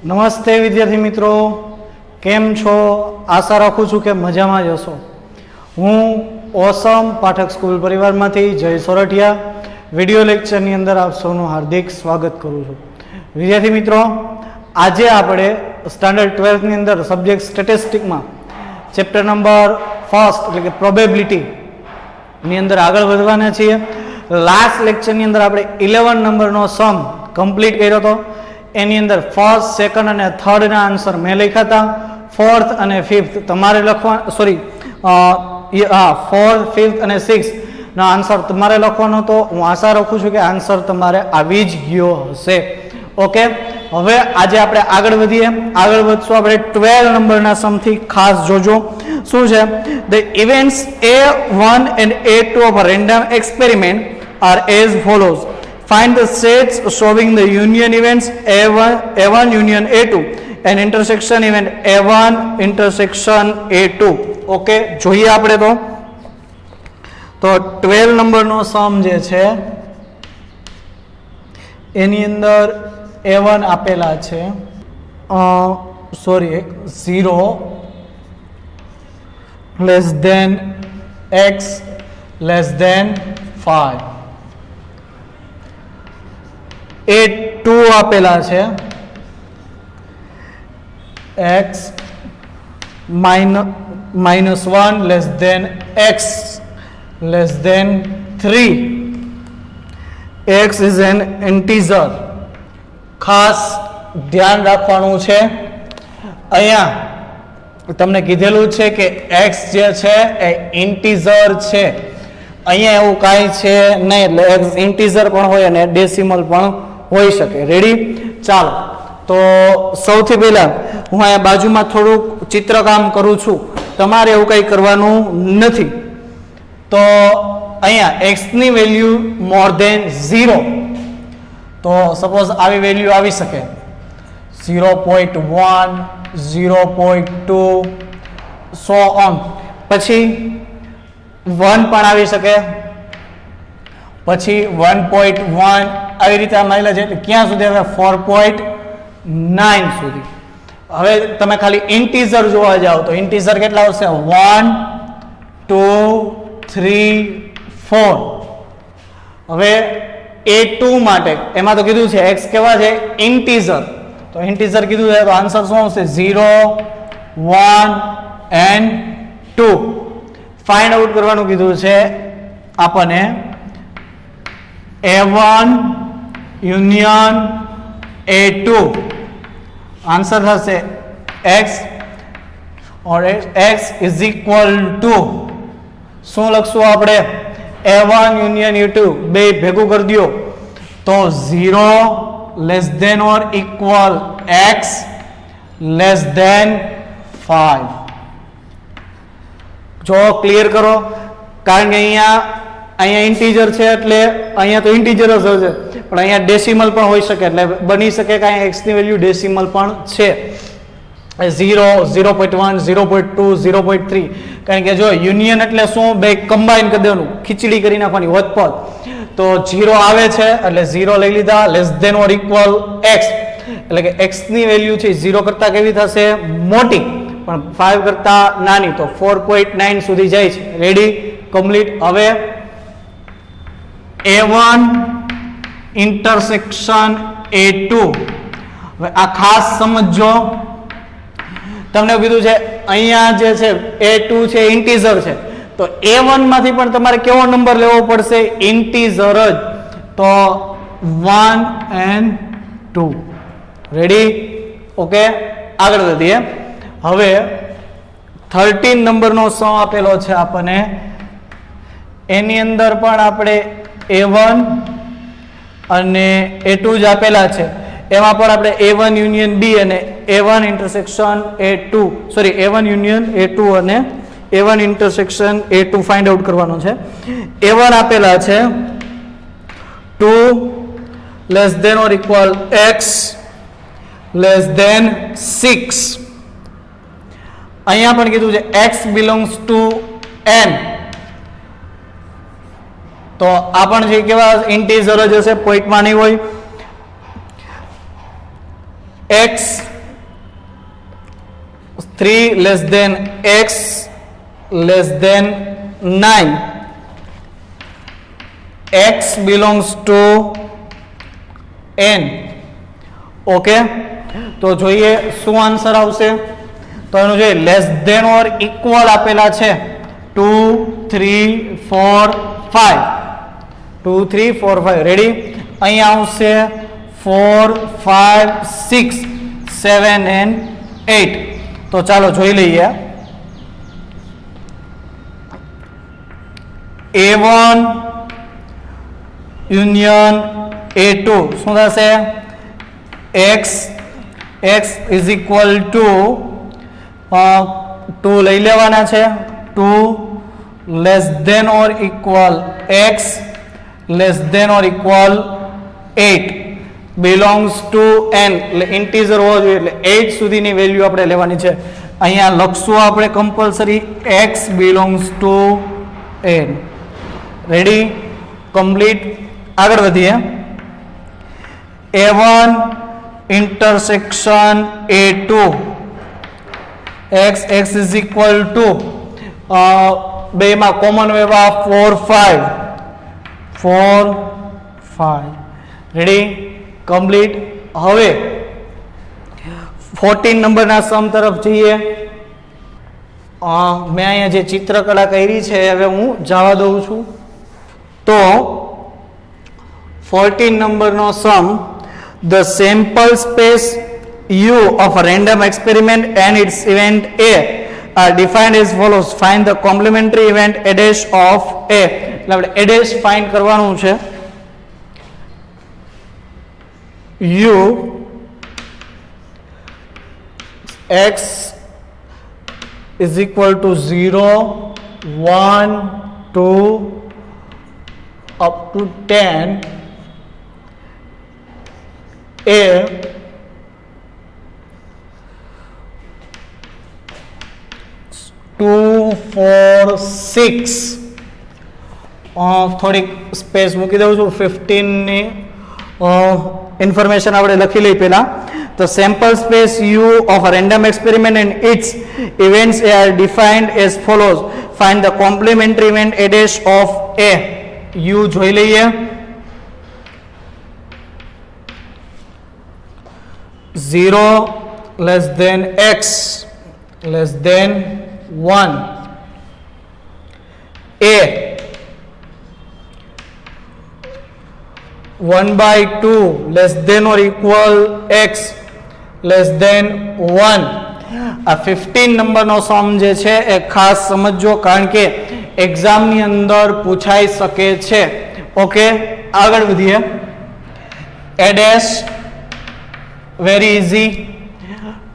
નમસ્તે વિદ્યાર્થી મિત્રો, કેમ છો? આશા રાખું છું કે મજામાં જ હશો. હું ઓસમ પાઠક સ્કૂલ પરિવારમાંથી જય સોરઠિયા વિડીયો લેક્ચરની અંદર આપ સૌનું હાર્દિક સ્વાગત કરું છું. વિદ્યાર્થી મિત્રો, આજે આપણે સ્ટાન્ડર્ડ 12ની અંદર સબ્જેક્ટ સ્ટેટિસ્ટિક્સમાં ચેપ્ટર નંબર 1 એટલે કે પ્રોબેબિલિટીની અંદર આગળ વધવાના છીએ. લાસ્ટ લેક્ચરની અંદર આપણે 11 નંબરનો સમ કમ્પ્લીટ કર્યો હતો. એની અંદર ફર્સ્ટ, સેકન્ડ અને થર્ડના આન્સર મેં લખ્યા હતા. ફોર્થ અને ફિફ્થ તમારે લખવા, ફોર્થ, ફિફ્થ અને સિક્સનો આન્સર તમારે લખવાનો હતો. હું આશા રાખું છું કે આન્સર તમારે આવી જ ગયો હશે. ઓકે, હવે આજે આપણે આગળ વધીએ. આગળ વધશું આપણે 12 નંબરના સમથી. ખાસ જોજો શું છે. The events A1 and A2 of a random experiment are as follows. Find the sets showing the union events A1 union A2 and intersection event A1 intersection A2. Okay, જોઈએ આપણે તો 12 નંબરનો સમ જે છે એની અંદર A1 આપેલા છે, 0 less than x less than 5. A2 આપેલા છે x minus 1 less than x less than 3. x is an integer. ખાસ ધ્યાન રાખવાનું છે, અહીંયા તમને કીધેલું છે કે x જે છે એ ઇન્ટીજર છે. અહીંયા એવું કાંઈ છે નહીં, એટલે x ઇન્ટીજર પણ હોય અને ડેસિમલ પણ હોઈ શકે. રેડી? ચાલો, તો સૌથી પહેલા હું અહીંયા બાજુમાં થોડુંક ચિત્રકામ કરું છું. તમારે એવું કંઈ કરવાનું નથી. તો અહીંયા x ની વેલ્યુ મોર ધેન 0, તો સપોઝ આવી વેલ્યુ આવી શકે 0.1, 0.2 સો ઓન. પછી 1 પણ આવી શકે, પછી 1.1 આવી રીતે માની છે. ક્યાં સુધી? હવે 4.9 સુધી. હવે તમે ખાલી ઇન્ટીજર જોવા જાઓ તો ઇન્ટીજર કેટલા આવશે? 1, 2, 3, 4. હવે A2 માટે એમાં તો કીધું છે x કેવા છે? ઇન્ટીજર. તો ઇન્ટીજર કીધું છે તો આન્સર શું આવશે? 0, 1 and 2. ફાઇન્ડ આઉટ કરવાનું કીધું છે આપણને A1 યુનિયન A2. આન્સર થશે x or x is equal to, શું લખશું આપણે? A1 યુનિયન A2 બે ભેગું કરી દો તો 0 less than or equal x less than 5. જો ક્લિયર કરો, કારણ કે અહીંયા ઇન્ટીજર છે એટલે અહીંયા તો ઇન્ટીજર જ હશે, પણ અહીંયા ડેસિમલ પણ હોઈ શકે, એટલે બની શકે કે અહીંયા x ની વેલ્યુ ડેસિમલ પણ છે. 0, 0.1, 0.2, 0.3. કારણ કે જો યુનિયન એટલે શું? બે કમ્બાઈન કરી દેવાનું, ખીચડી કરી નાખવાની વધપદ. તો 0 આવે છે એટલે 0 લઈ લીધા, less than or equal x, એટલે કે x ની વેલ્યુ છે 0 કરતા કેવી થશે? મોટી, પણ 5 કરતા નાની. તો 4.9 સુધી જાય છે. રેડી? કમ્પ્લીટ. હવે A1 ઇન્ટરસેક્શન A2. હવે આ ખાસ સમજો. તમને કીધું છે અહીંયા જે છે A2 છે ઇન્ટીજર છે, તો A1 માંથી પણ તમારે કેવો નંબર લેવો પડશે? ઇન્ટીજર જ. તો 1 and 2. રેડી? ઓકે, આગળ વધીએ. હવે 13 નંબરનો સમ આપેલો છે આપણને. એની અંદર પણ આપણે A1 અને A2 જ આપેલા છે. એમાં પણ આપણે A1 યુનિયન B અને A1 intersection A2, A1 union A2 અને A1 intersection A2 find out કરવાનો છે. A1 આપેલા છે 2 less than or equal x less than 6. અહીંયા પણ કીધું છે x belongs to n, તો આ પણ જે કેવા ઇન્ટીજર જ હશે, પોઈન્ટમાં નહીં હોય. x 3 less than x less than 9, x belongs to n. Okay, તો જોઈએ શું આન્સર આવશે. તો એનું જોઈએ લેસ ધેન ઓર ઇક્વલ આપેલા છે 2 3 4 5, 2 3 4 5. રેડી, અહીંયા આવશે 4 5 6 7 and 8. તો ચાલો જોઈ લઈએ. A1 યુનિયન A2 શું થશે? x is equal to 2 લઈ લેવાના છે. 2 less than or equal x less than or equal 8 belongs to n. એટલે ઇન્ટીજર હોવો જોઈએ, એટલે 8 સુધીની વેલ્યુ આપણે લેવાની છે. અહીંયા લખશું આપણે compulsory x belongs to n. Ready, complete. આગળ વધીએ. A1 intersection A2 x is equal to બેમાં કોમન વેવા 4 5. Ready, complete. હવે 14 નંબરના સમ તરફ જઈએ. મેં અહીંયા જે ચિત્રકળા કરી છે હવે હું જવા દઉં છું. તો 14 નંબરનો સમ, the sample space U of a random experiment and its event A are defined as follows. Find the complementary event A dash of A. એટલે આપણે A dash find કરવાનું છે. U x is equal to 0 1 2 up to 10. A 2 4 6 થોડીક space મૂકી દઉં છું. 15ની information આપણે લખી લઈ પહેલા. તો sample space U of a random experiment and its events are defined as follows. Find the complementary event A dash of A. U જોઈ લઈએ. 0 less than x less than 1. A 1/2 less than or equal x less than 1. આ 15 નંબરનો સમ જે છે એ ખાસ સમજો, કારણ કે એક્ઝામની અંદર પૂછાઈ શકે છે. ઓકે, આગળ વધીએ. A dash very easy.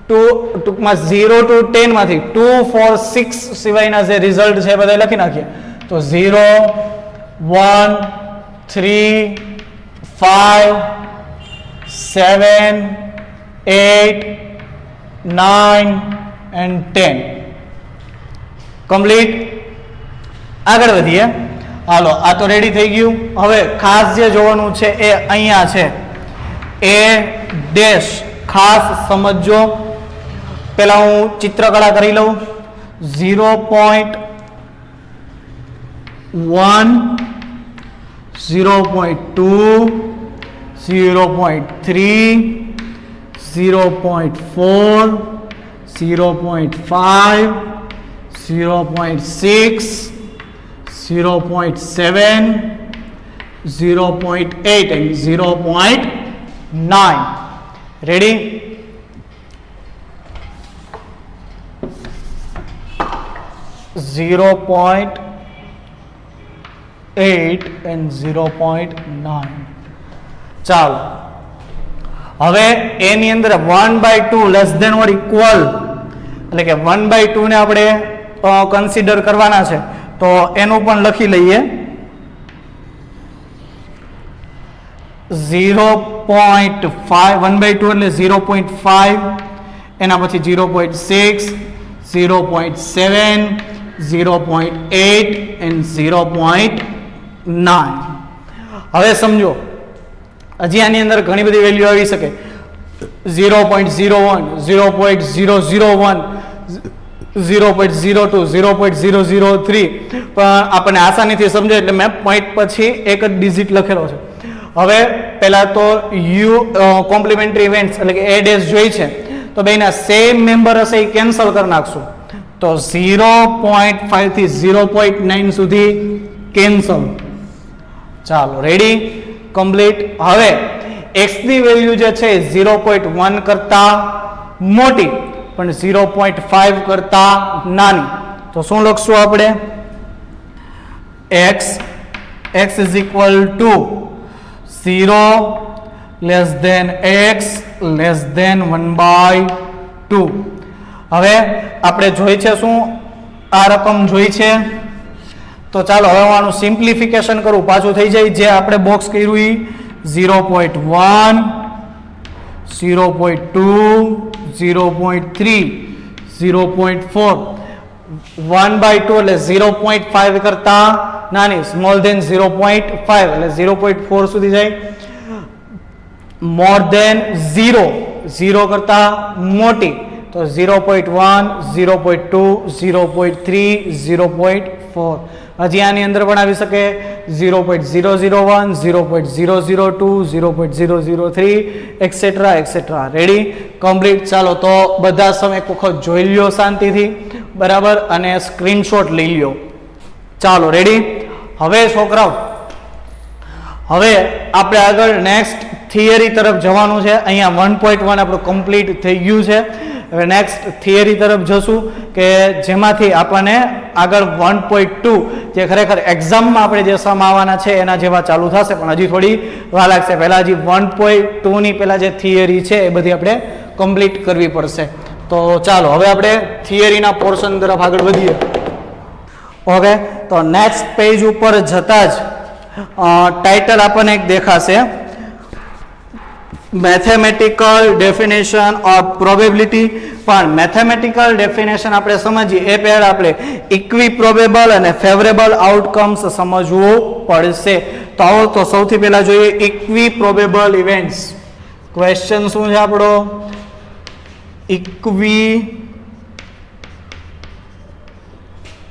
ટૂંકમાં 0 to 10 માંથી 2 4 6 સિવાયના જે રિઝલ્ટ છે બધા લખી નાખીએ. તો 0 1 3 5 7 8 9 and 10. કમ્પ્લીટ. આગળ વધીએ. હાલો, આ તો રેડી થઈ ગયું. હવે ખાસ જે જોવાનું છે એ અહીંયા છે. A ડેશ ખાસ સમજો. પહેલા હું ચિત્રકળા કરી લઉં. 0.1 0.2 0.3 0.4 0.5 0.6 0.7 0.8 and 0.9. Ready? .8 and 0.9. ચાલો, હવે a ની અંદર 1/2 લેસ ધેન ઓર ઇક્વલ, એટલે કે 1/2 ને આપણે કન્સિડર કરવાના છે, તો એનું પણ લખી લઈએ. 0.5 1/2 એટલે 0.5, એના પછી 0.6 0.7 0.8 and 0.9. હવે સમજો, હજી આની અંદર ઘણી બધી વેલ્યુ આવી શકે. 0.01 0.001 0.02 0.003 પણ આપણને આસાનીથી સમજાય એટલે મેં પોઈન્ટ પછી એક જ ડિજિટ લખેલો છે. હવે પહેલા તો યુ કોમ્પ્લિમેન્ટરી ઇવેન્ટ્સ એટલે કે એ ડેશ જોઈ છે તો બેના સેમ મેમ્બર હશે એ કેન્સલ કરી નાખશું તો 0.5 થી 0.9 સુધી કેન્સલ. ચાલો રેડી કમ્પ્લીટ. હવે x ની વેલ્યુ જે છે 0.1 કરતા મોટી પણ 0.5 કરતા નાની તો શું લખશું આપણે x is equal to 0 less than x less than 1/2. હવે આપણે જોઈ છે શું આ રકમ જોઈ છે તો ચાલો હવે હું આનું સિમ્પ્લિફિકેશન કરું પાછું થઈ જાય જે આપણે બોક્સ કર્યું એ 0.1 0.2 0.3 0.4 1/2 એટલે 0.5 કરતા નાની સ્મોલ ધેન 0.5 એટલે 0.4 સુધી જાય. મોર ધેન 0 કરતા મોટી તો 0.1 0.2 0.3 0.4 હજી આની અંદર પણ આવી શકે 0.001 0.002 0.003 એક્સેટ્રા એક્સેટ્રા. Ready complete. ચાલો તો બધા સમ એક વખત જોઈ લ્યો શાંતિથી બરાબર અને સ્ક્રીનશોટ લઈ લ્યો. ચાલો રેડી. હવે છોકરાઓ હવે આપણે આગળ નેક્સ્ટ થિયરી તરફ જવાનું છે. અહીંયા 1.1 આપણું કમ્પ્લીટ થઈ ગયું છે. હવે નેક્સ્ટ થિયરી તરફ જશું કે જેમાંથી આપણને આગળ 1.2 જે ખરેખર એક્ઝામમાં આપણે જે સમ આવવાના છે એના જેવા ચાલુ થશે પણ હજી થોડી વાર લાગશે. પહેલાં હજી 1.2 ની પહેલાં જે થિયરી છે એ બધી આપણે કમ્પ્લીટ કરવી પડશે. તો ચાલો હવે આપણે થિયરીના પોર્શન તરફ આગળ વધીએ. ઓકે તો નેક્સ્ટ પેજ ઉપર જતા જ ટાઇટલ આપણને એક દેખાશે મેથેમેટિકલ ડેફિનેશન ઓફ પ્રોબેબિલિટી. પણ મેથેમેટિકલ ડેફિનેશન આપણે સમજીએ એ પહેલા આપણે ઇક્વી પ્રોબેબલ અને ફેવરેબલ આઉટકમ્સ સમજવું પડશે. તો આવો તો સૌથી પહેલા જોઈએ ઇક્વી પ્રોબેબલ ઇવેન્ટ્સ. ક્વેશ્ચન શું છે આપણો ઇક્વી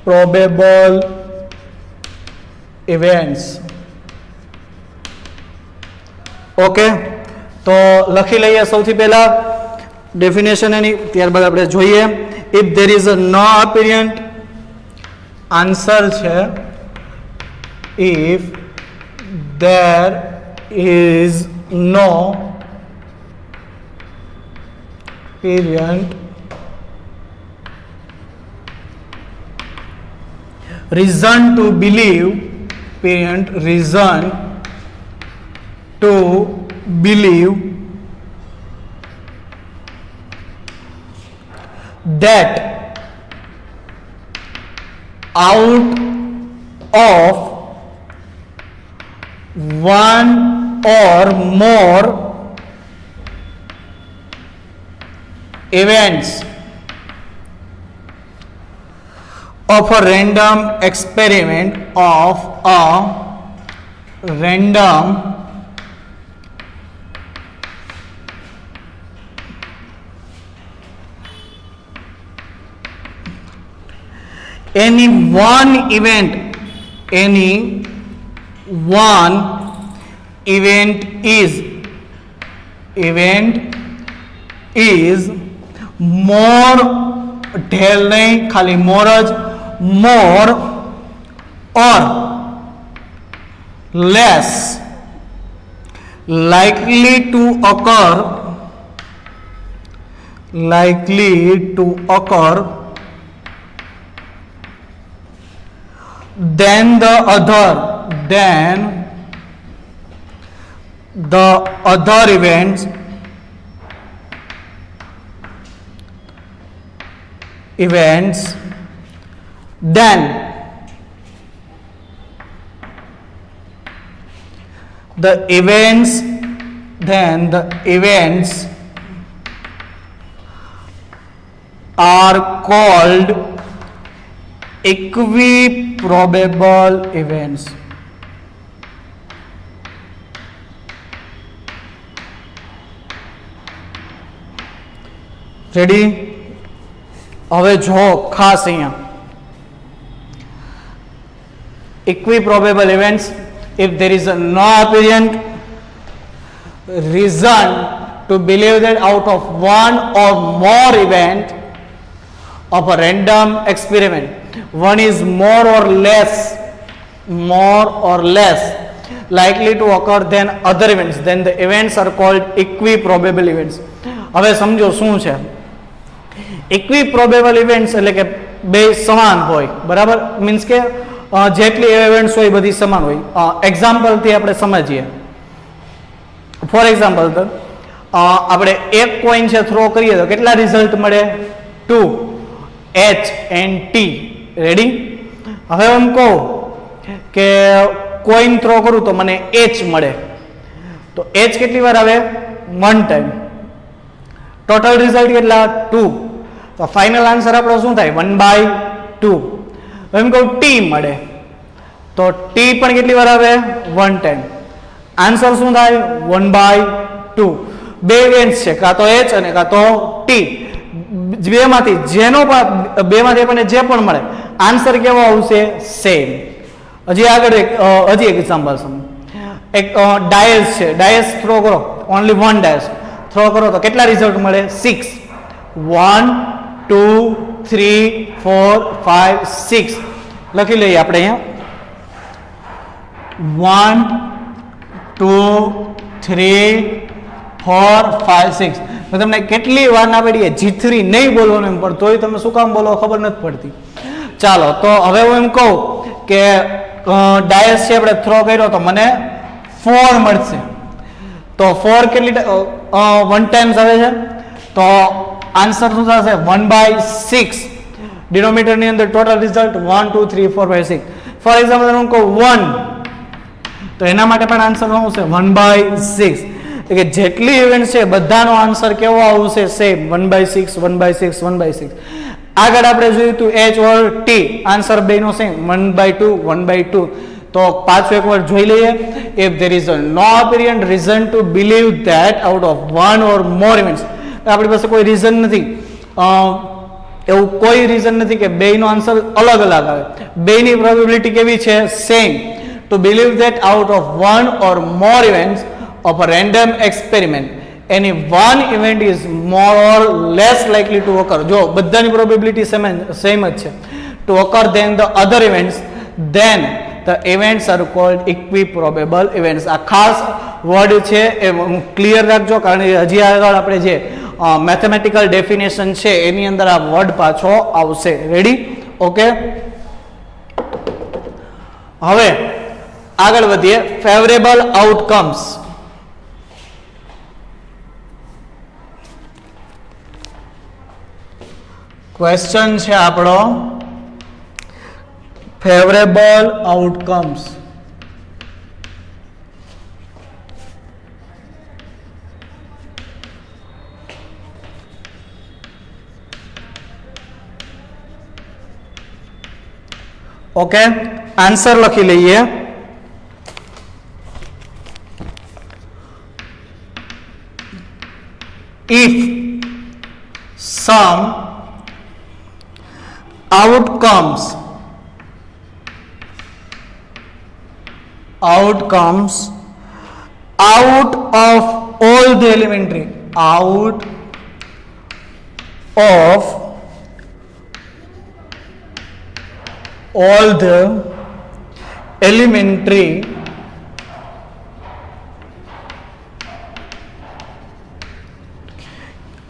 પ્રોબેબલ ઇવેન્ટ્સ. ઓકે તો લખી લઈએ સૌથી પહેલા ડેફિનેશન એની ત્યારબાદ આપણે જોઈએ if there is a no apparent answer છે if there is no apparent reason to believe reason to believe that out of one or more events of a random experiment of a random any one event is more ढेल नहीं खाली more or less likely to occur than the other events then the events are called equiprobable events. Ready? હવે જો ખાસ અહીંયા equiprobable events, if there is no apparent reason to believe that out of one or more event of a random experiment, one is more or less likely to occur than other events, then the events are called equiprobable events. હવે સમજો શું છે equiprobable events? એટલે કે બે સમાન હોય, બરાબર? મીન્સ કે જેટલી ઇવેન્ટ્સ હોય બધી સમાન હોય. એક્ઝામ્પલથી આપણે સમજીએ. ફોર એક્ઝામ્પલ તો આપણે એક કોઈન છે થ્રો કરીએ તો કેટલા રિઝલ્ટ મળે? 2 H and T. રેડી? હવે હું કહું કે કોઈન થ્રો કરું તો મને H મળે, તો H કેટલી વાર આવે? 1 ટાઈમ. ટોટલ રિઝલ્ટ કેટલા? 2. તો ફાઇનલ આન્સર આપણો શું થાય? 1/2. એમ કહું T મળે તો T પણ કેટલી વાર આવે? 1 ટાઈમ. આન્સર શું થાય? 1/2. બે ઇવેન્ટ્સ છે, કાં તો H અને કાં તો T. બેમાંથી જેનો પણ બેમાંથી આપણને જે પણ મળે આન્સર કેવો આવશે? સેમ. હજી આગળ હજી એક એક્ઝામ્પલ સમજો. એક ડાયસ છે, ડાયસ થ્રો કરો, ઓનલી 1 ડાયસ થ્રો કરો તો કેટલા રિઝલ્ટ મળે? 6. 1 2 3 4 5 6 લખી લઈએ આપણે અહીંયા. 1 2 3 4 5 6. તો તમને કેટલી વાર ના પડીએ G3 નહીં બોલવાનું એમ, પણ તોય તમે શું કામ બોલો ખબર નથી પડતી. ચાલો, તો હવે હું એમ કહું કે ડાયસ છે આપણે થ્રો કર્યો તો મને 4 મળશે, તો 4 કેટલી 1 ટાઈમ્સ આવે છે, તો આન્સર શું થશે? 1/6. ડિનોમિનેટરની અંદર ટોટલ રિઝલ્ટ 1 2 3 4 5 6. ફોર એક્ઝામ્પલ હું કહું 1, તો એના માટે પણ આન્સર શું આવશે? 1/6. કે જેટલી ઇવેન્ટ છે બધાનો આન્સર કેવો આવશે? સેમ. 1/6 1/6 1/6. આગળ આપણે જોયું હતું H or T, આન્સર બેનો સેમ 1/2 1/2. તો પાછું એકવાર જોઈ લઈએ. if there is no apparent reason to believe that out of one or more events, આપણી પાસે કોઈ રીઝન નથી, એવું કોઈ રીઝન નથી કે બેનો આન્સર અલગ અલગ આવે. બેની પ્રોબેબિલિટી કેવી છે? Same. to believe that out of one or more events of a random experiment, any one event is more or less likely to occur. જો બધાની પ્રોબેબિલિટી સેમ જ છે to occur than the other events, then the events are called equiprobable events. આ ખાસ word છે એ clear રાખજો, કારણ કે હજી આગળ આપણે જે મેથેમેટિકલ ડેફિનેશન છે એની અંદર આ વર્ડ પાછો આવશે. રેડી? ઓકે, હવે આગળ વધીએ. Favourable outcomes. ક્વેશ્ચન છે આપણો ફેવરેબલ આઉટકમ્સ. ઓકે, આન્સર લખી લઈએ. if some outcomes out of all the elementary, out of all the elementary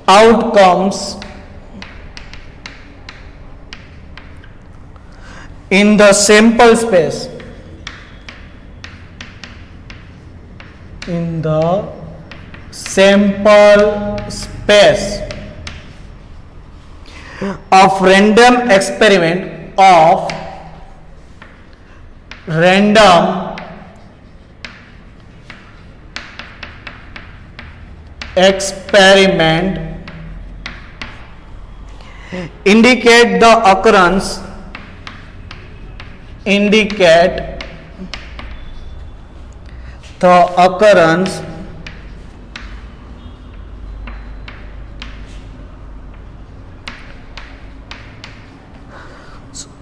outcomes in the sample space, in the sample space of random experiment of random experiment indicate the occurrence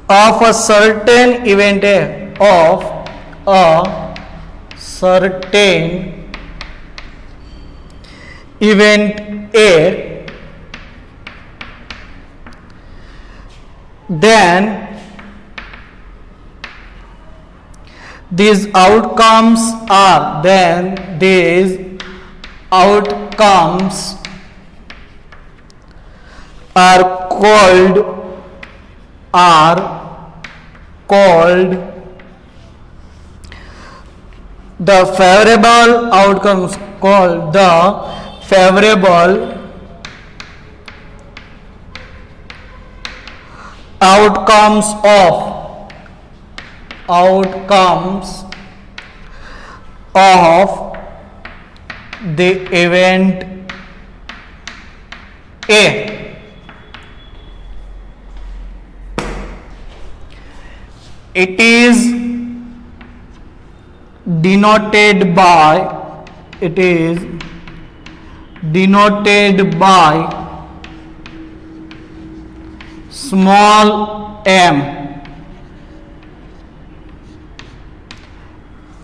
of a certain event A, of a certain event A, then these outcomes are called the favorable outcomes, called the favorable outcomes of the event A. It is denoted by small m.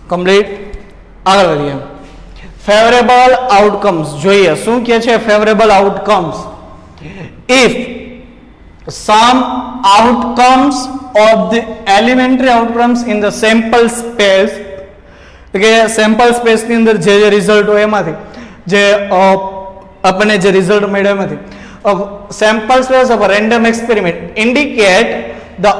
Complete. આગળ વધીએ. Favourable outcomes જોઈએ. શું કહે છે favourable outcomes? If some outcomes of the elementary outcomes in the sample space, કે sample સ્પેસની અંદર જે result હોય એમાંથી જે આપણને જે રિઝલ્ટ મળ્યો એમાંથી sample space of random experiment indicate the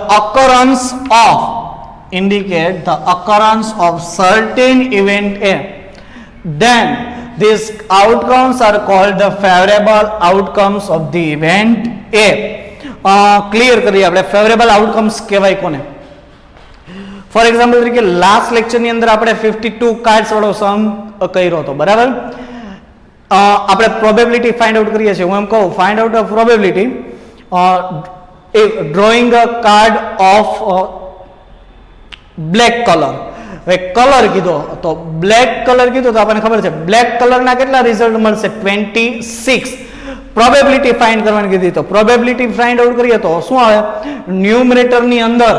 occurrence of certain event A, then these outcomes are called the favorable outcomes of the event A. Clear કરીએ આપણે ફેવરેબલ આઉટકમ્સ કહેવાય કોને. ફોર એક્ઝામ્પલ તરીકે લાસ્ટ લેક્ચરની અંદર આપણે 52 cards વાળો સમ કર્યો હતો, બરાબર. આપણે પ્રોબેબિલિટી ફાઇન્ડ આઉટ કરીએ છીએ. હું એમ કહું find out of probability drawing uh card of black colour. હવે કલર કીધો તો બ્લેક કલર કીધો તો આપણને ખબર છે બ્લેક કલરના કેટલા રિઝલ્ટ મળશે? 26. પ્રોબેબિલિટી ફાઇન્ડ કરવાની કીધી તો પ્રોબેબિલિટી ફાઇન્ડ આઉટ કરીએ તો શું આવે? ન્યુમરેટરની અંદર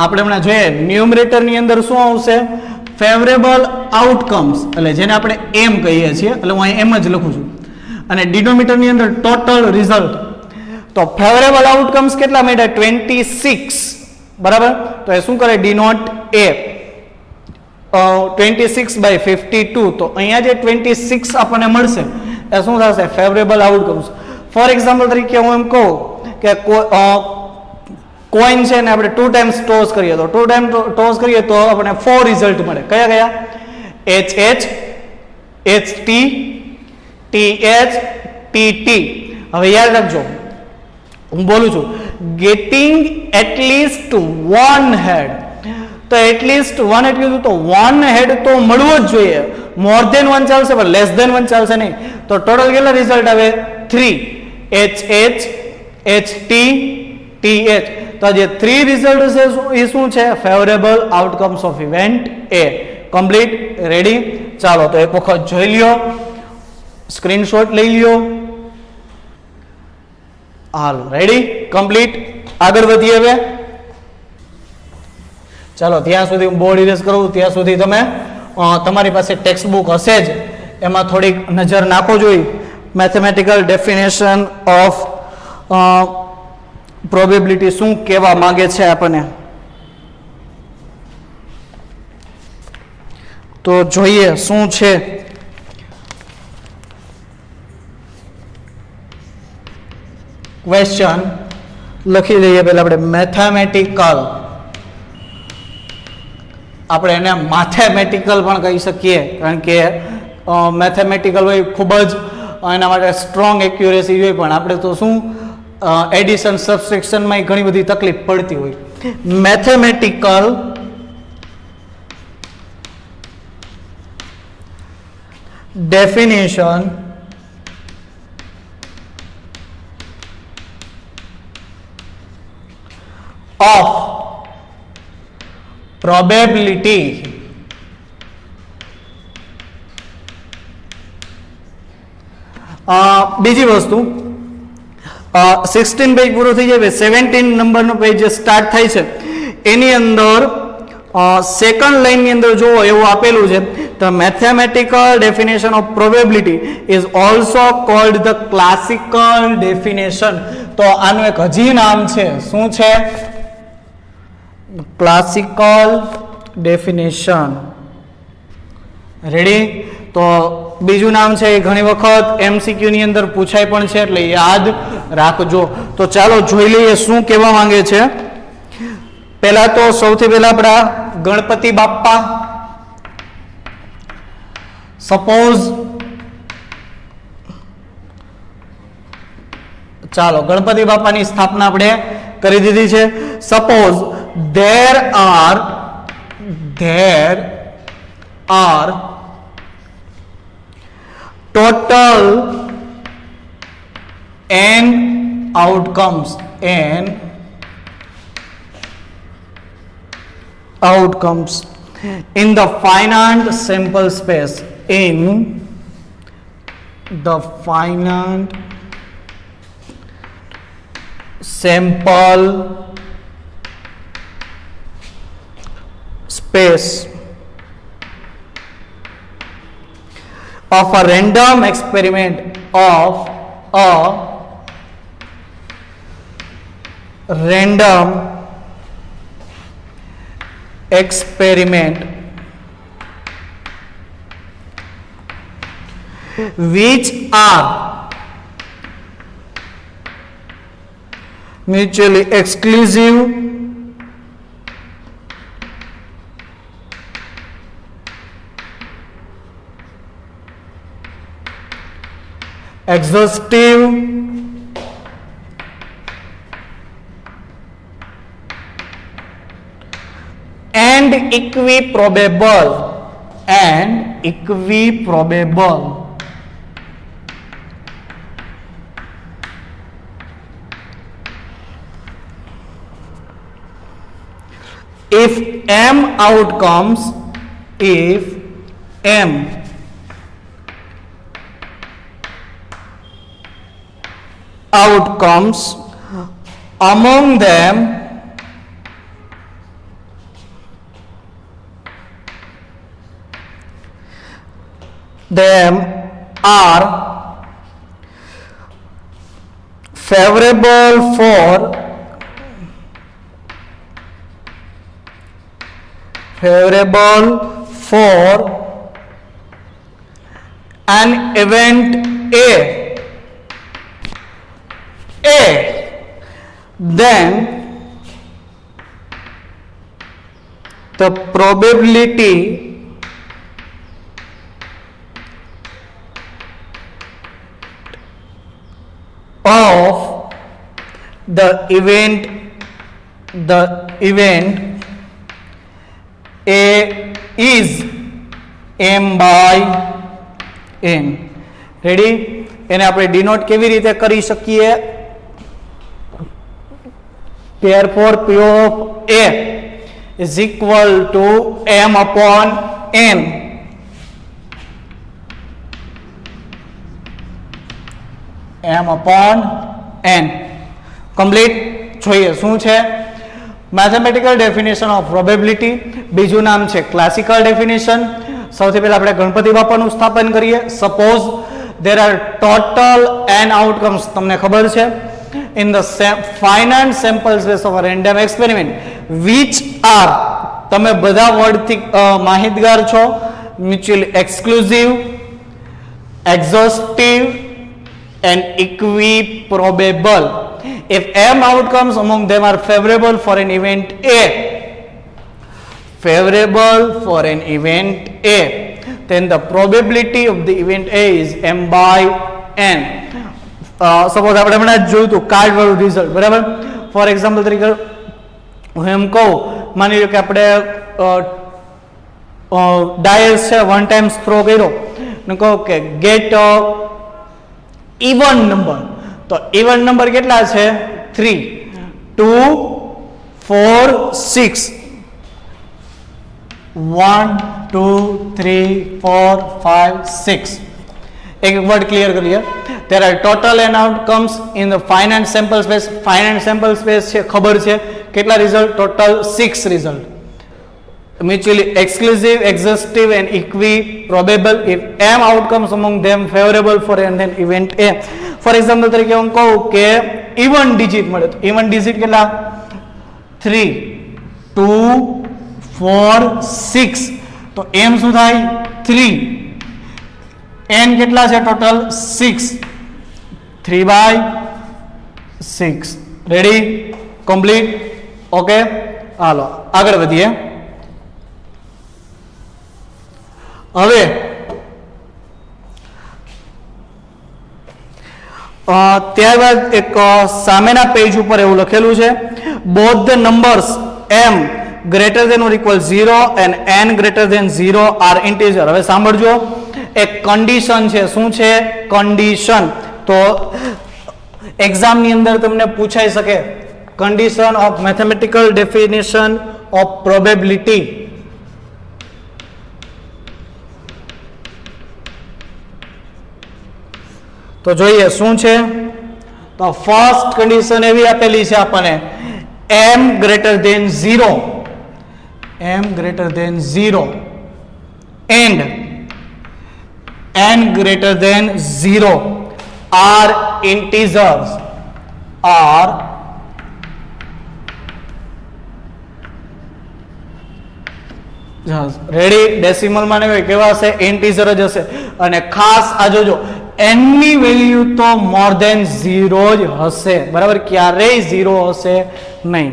આપણે હમણાં જોઈએ ન્યુમરેટરની અંદર શું આવશે? ફેવરેબલ આઉટકમ્સ, એટલે જેને આપણે એમ કહીએ છીએ, એટલે હું અહીં એમ જ લખું છું. અને ડિનોમિનેટરની અંદર ટોટલ રિઝલ્ટ. તો ફેવરેબલ આઉટકમ્સ કેટલા મળ્યા? 26, બરાબર. તો એ શું કરે? ડિનોટ એ 26/52. તો અહીંયા જે 26 આપણને મળશે એ શું થશે? Favourable outcomes. ફોર એક્ઝામ્પલ તરીકે હું એમ કહું કે કોઈન છે ને આપણે 2 ટાઈમ્સ ટોસ કરીએ તો 2 ટાઈમ ટોસ કરીએ તો આપણને 4 રિઝલ્ટ મળે. કયા? HH, HT, TH, TT. હવે યાદ રાખજો, હું બોલું છું ગેટિંગ એટલીસ્ટ 1 હેડ. તો એટલીસ્ટ 1 હેડ કીધું તો 1 હેડ તો મળવો જ જોઈએ. મોર ધેન 1 ચાલશે પણ લેસ ધેન 1 ચાલશે નહીં. તો ટોટલ કેટલા રિઝલ્ટ આવે? 3. HH, HT, TH. તો જે 3 રિઝલ્ટ છે એ શું છે? Favourable outcomes of event A. Complete. Ready? ચાલો તો એક વખત જોઈ લ્યો, સ્ક્રીનશોટ લઈ લ્યો. હાલો, રેડી? કમ્પ્લીટ. આગળ વધીએ હવે. ચાલો ત્યાં સુધી હું બોર્ડ ઇરેઝ કરું ત્યાં સુધી તમે તમારી પાસે ટેક્સ્ટ બુક હશે જ, એમાં થોડીક નજર નાખો જોઈએ. મેથેમેટિકલ ડેફિનેશન ઓફ પ્રોબેબિલિટી શું કહેવા માંગે છે આપણને, તો જોઈએ શું છે. ક્વેશ્ચન લખી લઈએ પહેલા આપણે. મેથેમેટિકલ, આપણે એને માથેમેટિકલ પણ કહી શકીએ, કારણ કે મેથેમેટિકલ હોય ખૂબ જ એના માટે સ્ટ્રોંગ એક્યુરેસી હોય, પણ આપણે તો શું એડિશન સબસ્ટ્રેક્શનમાં ઘણી બધી તકલીફ પડતી હોય. Mathematical definition of probability. બીજી વસ્તુ, 16 પેજ પૂરો થઈ જાય 17 નંબરનો પેજ જે સ્ટાર્ટ થાય છે એની અંદર સેકન્ડ લાઈન ની અંદર જો એવું આપેલું છે the mathematical definition of probability is also cold the classical definition. તો આનું એક હજી નામ છે, શું છે? Classical definition. રેડી? તો બીજું નામ છે એ ઘણી વખત એમસીક્યુ ની અંદર પૂછાય પણ છે, એટલે યાદ રાખજો. તો ચાલો જોઈ લઈએ શું કહેવા માંગે છે. પહેલા તો સૌથી પહેલા આપણા ગણપતિ બાપ્પા. સપોઝ ચાલો ગણપતિ બાપ્પાની સ્થાપના આપણે કરી દીધી છે. Suppose there are total n outcomes in the finite sample space. In the finite sample space of a random experiment which are mutually exclusive, exhaustive, and equiprobable. If m outcomes among them are favorable for an event A, then the probability of the event A is m by n. Ready? એને આપણે denote કેવી રીતે કરી શકીએ? therefore p of A is equal to m upon n. m upon n. Complete. જોઈએ શું છે mathematical definition of probability. બીજું નામ છે ક્લાસિકલ ડેફિનેશન. સૌથી પહેલા આપણે ગણપતિ બાપાનું સ્થાપન કરીએ. Suppose there are total n outcomes, તમને ખબર છે, in the finite sample space of a random experiment which are, તમે બધા વર્ડથી માહિતગાર છો, mutually exclusive, exhaustive and equiprobable. If m outcomes among them are favorable for an event A, then the probability of the event A is m by n. Suppose આપણે હમણાં જોયું હતું card વાળું result, બરાબર? ફોર એક્ઝામ્પલ તરીકે હું એમ કહું, માની લો કે આપણે ડાયસ છે 1 ટાઈમ્સ થ્રો કર્યો ને કહો કે ગેટ ઇવન નંબર. તો ઇવન નંબર કેટલા છે? 3, 2, 4, 6. 1, 2, 3, 4, 5, 6. એક વર્ડ ક્લિયર કરીએ. there are total n outcomes in the finite sample space. finite sample space છે ખબર છે કેટલા result? Total 6 result. mutually exclusive, exhaustive and equi-probable if m outcomes among them favorable for and then event a. for example તરીકે હું કહું કે even digit મળે તો even digit કેટલા? 3 2 4 6 તો m શું થાય? 3. n કેટલા છે ટોટલ? 6. 3/6. રેડી? કમ્પ્લીટ? ઓકે, હાલો આગળ વધીએ. હવે ત્યારબાદ એક સામેના પેજ ઉપર એવું લખેલું છે both the numbers m greater than or equal 0 and n greater than 0 are integer. હવે સાંભળજો, એક કન્ડિશન છે. શું છે? કન્ડિશન. તો એક્ઝામની અંદર તમને પૂછાઈ શકે condition of mathematical definition of probability. તો જોઈએ શું છે. તો ફર્સ્ટ કન્ડિશન એવી આપેલી છે આપણને m greater than 0 and n greater than 0 are integers. Ready? Decimal માં નહીં હોય, કેવા હશે? ઇન્ટીજર જ હશે. અને ખાસ આ જોજો, n ની વેલ્યુ તો મોર ધેન 0 જ હશે, બરાબર? ક્યારેય 0 હશે નહીં.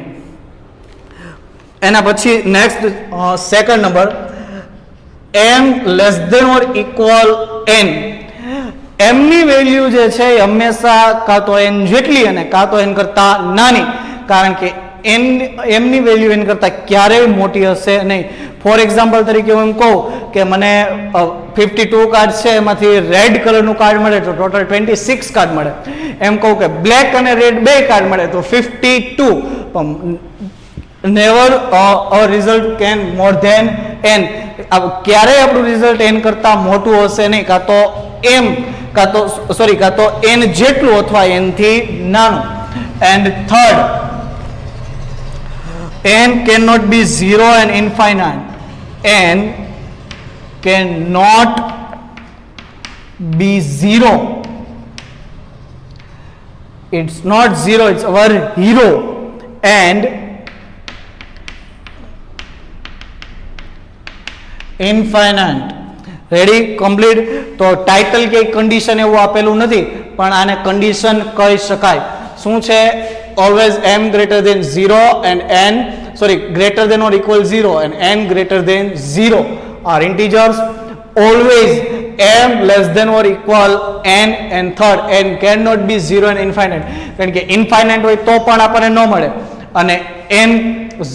એના પછી next second number m less than or equal n. m ની વેલ્યુ જે છે એ હંમેશા કાં તો n જેટલી અને કાં તો n કરતા નાની, કારણ કે m ની વેલ્યુ n કરતા ક્યારેય મોટી હશે નહીં. ફોર એક્ઝામ્પલ તરીકે હું એમ કહું કે મને 52 કાર્ડ છે, એમાંથી રેડ કલરનું કાર્ડ મળે તો ટોટલ 26 કાર્ડ મળે. એમ કહું કે બ્લેક અને રેડ બે કાર્ડ મળે તો 52. Never a result can more than n. ક્યારેય આપણું રિઝલ્ટ n કરતા મોટું હશે નહીં, કાં તો n જેટલું અથવા n થી નાનું. And third, n cannot be 0 and infinite. n cannot be 0. It's not 0, it's our hero. And infinite. Ready? Complete. તો ટાઇટલ કે કન્ડિશન એવું આપેલું નથી, પણ આને કન્ડિશન કહી શકાય. શું છે? always m greater than 0 and greater than or equal 0 and n greater than 0 are integers. always m less than or equal n and third n cannot be 0 and infinite. કારણ કે ઇન્ફાઇનાઇટ હોય તો પણ આપણને ન મળે અને n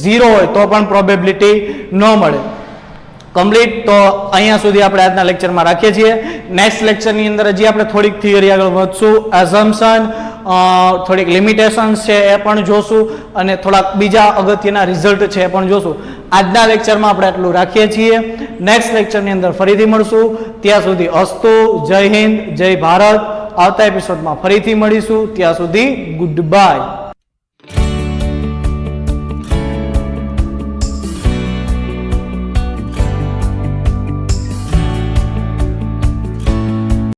0 હોય તો પણ પ્રોબેબિલિટી ન મળે. કમ્પ્લીટ. તો અહીંયા સુધી આપણે આજના લેક્ચરમાં રાખીએ છીએ. નેક્સ્ટ લેક્ચરની અંદર હજી આપણે થોડીક થિયરી આગળ વધશું. એઝમ્પશન, થોડીક લિમિટેશન્સ છે એ પણ જોશું અને થોડાક બીજા અગત્યના રિઝલ્ટ છે એ પણ જોશું. આજના લેક્ચરમાં આપણે આટલું રાખીએ છીએ. નેક્સ્ટ લેક્ચરની અંદર ફરીથી મળશું. ત્યાં સુધી અસ્તુ. જય હિન્દ, જય ભારત. આવતા એપિસોડમાં ફરીથી મળીશું. ત્યાં સુધી ગુડ બાય.